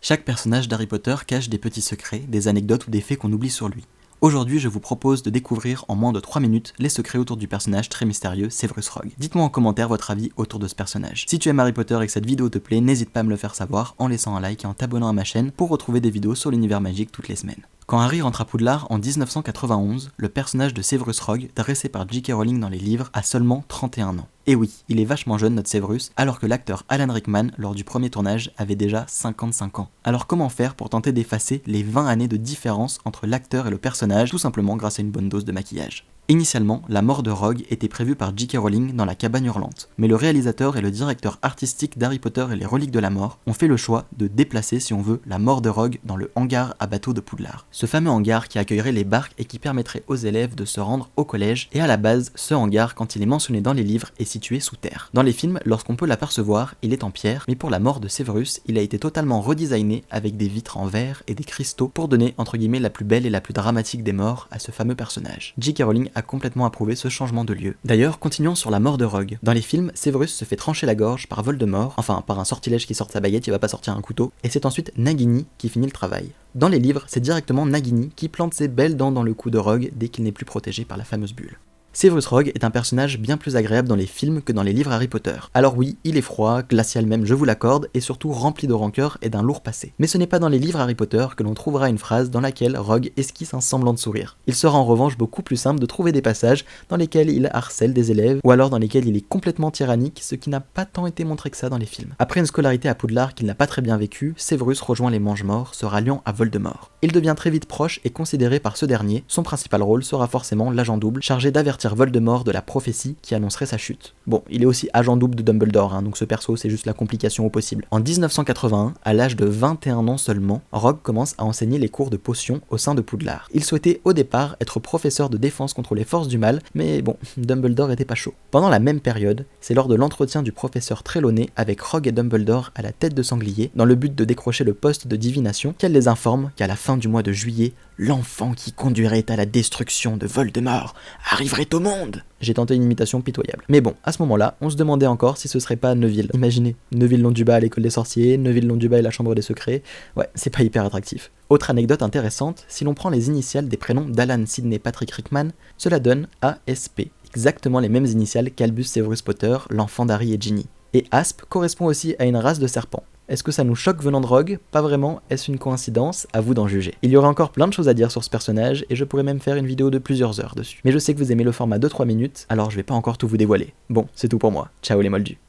Chaque personnage d'Harry Potter cache des petits secrets, des anecdotes ou des faits qu'on oublie sur lui. Aujourd'hui, je vous propose de découvrir en moins de 3 minutes les secrets autour du personnage très mystérieux Severus Rogue. Dites-moi en commentaire votre avis autour de ce personnage. Si tu aimes Harry Potter et que cette vidéo te plaît, n'hésite pas à me le faire savoir en laissant un like et en t'abonnant à ma chaîne pour retrouver des vidéos sur l'univers magique toutes les semaines. Quand Harry rentre à Poudlard en 1991, le personnage de Severus Rogue, dressé par J.K. Rowling dans les livres, a seulement 31 ans. Et oui, il est vachement jeune notre Severus, alors que l'acteur Alan Rickman, lors du premier tournage, avait déjà 55 ans. Alors comment faire pour tenter d'effacer les 20 années de différence entre l'acteur et le personnage, tout simplement grâce à une bonne dose de maquillage? Initialement, la mort de Rogue était prévue par J.K. Rowling dans La Cabane Hurlante, mais le réalisateur et le directeur artistique d'Harry Potter et les Reliques de la Mort ont fait le choix de déplacer, si on veut, la mort de Rogue dans le hangar à bateau de Poudlard. Ce fameux hangar qui accueillerait les barques et qui permettrait aux élèves de se rendre au collège, et à la base, ce hangar, quand il est mentionné dans les livres, est situé sous terre. Dans les films, lorsqu'on peut l'apercevoir, il est en pierre, mais pour la mort de Severus, il a été totalement redesigné avec des vitres en verre et des cristaux pour donner, entre guillemets, la plus belle et la plus dramatique des morts à ce fameux personnage. J.K. Rowling a complètement approuvé ce changement de lieu. D'ailleurs, continuons sur la mort de Rogue. Dans les films, Severus se fait trancher la gorge par Voldemort, enfin par un sortilège qui sort de sa baguette, il va pas sortir un couteau, et c'est ensuite Nagini qui finit le travail. Dans les livres, c'est directement Nagini qui plante ses belles dents dans le cou de Rogue dès qu'il n'est plus protégé par la fameuse bulle. Severus Rogue est un personnage bien plus agréable dans les films que dans les livres Harry Potter. Alors oui, il est froid, glacial même, je vous l'accorde, et surtout rempli de rancœur et d'un lourd passé. Mais ce n'est pas dans les livres Harry Potter que l'on trouvera une phrase dans laquelle Rogue esquisse un semblant de sourire. Il sera en revanche beaucoup plus simple de trouver des passages dans lesquels il harcèle des élèves, ou alors dans lesquels il est complètement tyrannique, ce qui n'a pas tant été montré que ça dans les films. Après une scolarité à Poudlard qu'il n'a pas très bien vécue, Severus rejoint les Mange-Morts, se ralliant à Voldemort. Il devient très vite proche et considéré par ce dernier. Son principal rôle sera forcément l'agent double, chargé d'avertir Voldemort de la prophétie qui annoncerait sa chute. Bon, il est aussi agent double de Dumbledore, donc ce perso c'est juste la complication au possible. En 1981, à l'âge de 21 ans seulement, Rogue commence à enseigner les cours de potions au sein de Poudlard. Il souhaitait au départ être professeur de défense contre les forces du mal, mais bon, Dumbledore était pas chaud. Pendant la même période, c'est lors de l'entretien du professeur Trelawney avec Rogue et Dumbledore à la tête de sanglier, dans le but de décrocher le poste de divination, qu'elle les informe qu'à la fin du mois de juillet, l'enfant qui conduirait à la destruction de Voldemort arriverait au monde. J'ai tenté une imitation pitoyable. Mais bon, à ce moment-là, on se demandait encore si ce serait pas Neville. Imaginez, Neville Londubat à l'école des sorciers, Neville Londubat et la chambre des secrets. Ouais, c'est pas hyper attractif. Autre anecdote intéressante, si l'on prend les initiales des prénoms d'Alan Sidney Patrick Rickman, cela donne ASP. Exactement les mêmes initiales qu'Albus Severus Potter, l'enfant d'Harry et Ginny. Et Asp correspond aussi à une race de serpents. Est-ce que ça nous choque venant de Rogue? Pas vraiment, est-ce une coïncidence? À vous d'en juger. Il y aurait encore plein de choses à dire sur ce personnage, et je pourrais même faire une vidéo de plusieurs heures dessus. Mais je sais que vous aimez le format de 3 minutes, alors je vais pas encore tout vous dévoiler. Bon, c'est tout pour moi. Ciao les moldus.